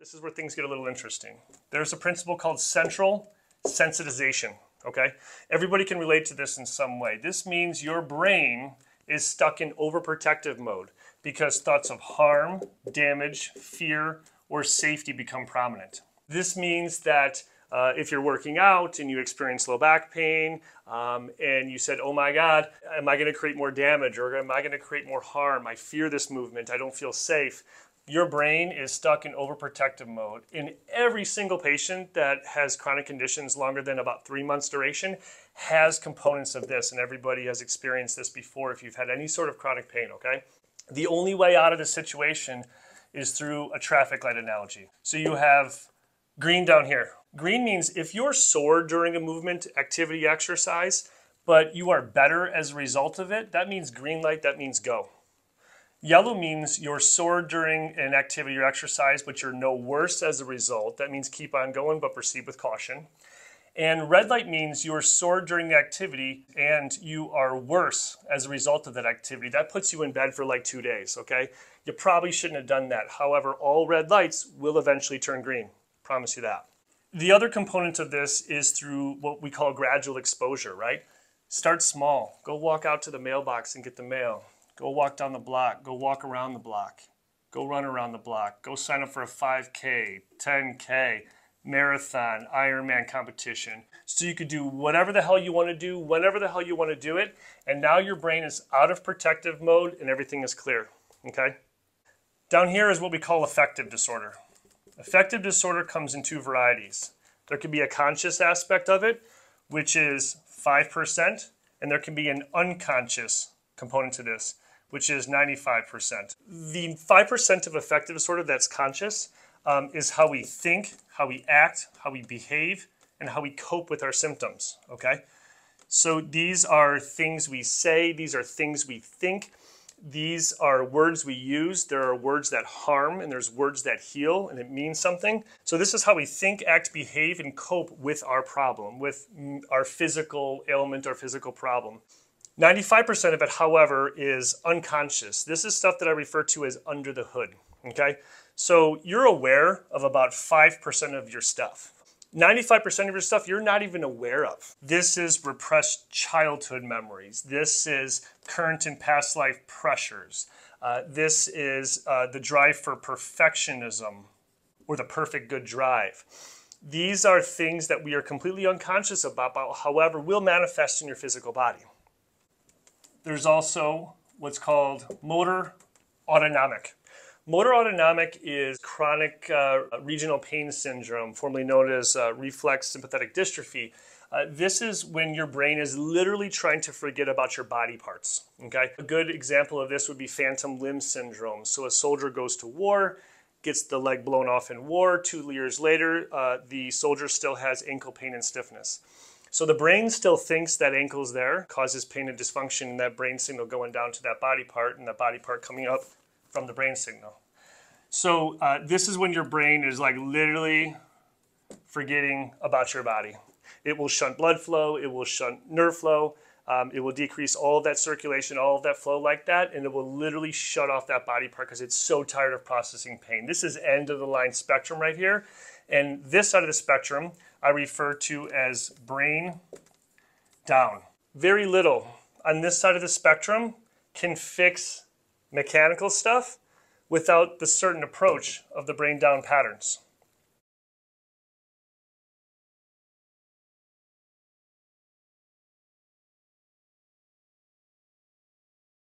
This is where things get a little interesting. There's a principle called central sensitization, okay? Everybody can relate to this in some way. This means your brain is stuck in overprotective mode because thoughts of harm, damage, fear, or safety become prominent. This means that if you're working out and you experience low back pain and you said, oh my God, am I going to create more damage or am I going to create more harm? I fear this movement. I don't feel safe. Your brain is stuck in overprotective mode. In every single patient that has chronic conditions longer than about 3 months duration has components of this, and everybody has experienced this before if you've had any sort of chronic pain, okay? The only way out of this situation is through a traffic light analogy. So you have green down here. Green means if you're sore during a movement, activity, exercise, but you are better as a result of it, that means green light, that means go. Yellow means you're sore during an activity or exercise, but you're no worse as a result. That means keep on going, but proceed with caution. And red light means you're sore during the activity and you are worse as a result of that activity. That puts you in bed for like 2 days, okay? You probably shouldn't have done that. However, all red lights will eventually turn green. Promise you that. The other component of this is through what we call gradual exposure, right? Start small. Go walk out to the mailbox and get the mail. Go walk down the block. Go walk around the block. Go run around the block. Go sign up for a 5K, 10K, marathon, Ironman competition. So you could do whatever the hell you want to do, whenever the hell you want to do it. And now your brain is out of protective mode and everything is clear, okay? Down here is what we call affective disorder. Affective disorder comes in two varieties. There can be a conscious aspect of it, which is 5%, and there can be an unconscious component to this, which is 95%. The 5% of affective disorder that's conscious is how we think, how we act, how we behave, and how we cope with our symptoms, okay? So these are things we say, these are things we think, these are words we use. There are words that harm and there's words that heal and it means something. So this is how we think, act, behave, and cope with our problem, with our physical ailment or physical problem. 95% of it, however, is unconscious. This is stuff that I refer to as under the hood, okay? So you're aware of about 5% of your stuff. 95% of your stuff you're not even aware of. This is repressed childhood memories. This is current and past life pressures. This is the drive for perfectionism or the perfect good drive. These are things that we are completely unconscious about, however, will manifest in your physical body. There's also what's called motor autonomic. Motor autonomic is chronic regional pain syndrome, formerly known as reflex sympathetic dystrophy. This is when your brain is literally trying to forget about your body parts, okay? A good example of this would be phantom limb syndrome. So a soldier goes to war, gets the leg blown off in war. 2 years later, the soldier still has ankle pain and stiffness. So the brain still thinks that ankle's there, causes pain and dysfunction in that brain signal going down to that body part and that body part coming up from the brain signal. So this is when your brain is like literally forgetting about your body. It will shunt blood flow, it will shunt nerve flow, it will decrease all of that circulation, all of that flow like that, and it will literally shut off that body part because it's so tired of processing pain. This is end of the line spectrum right here. And this side of the spectrum I refer to as brain down. Very little on this side of the spectrum can fix mechanical stuff without the certain approach of the brain down patterns.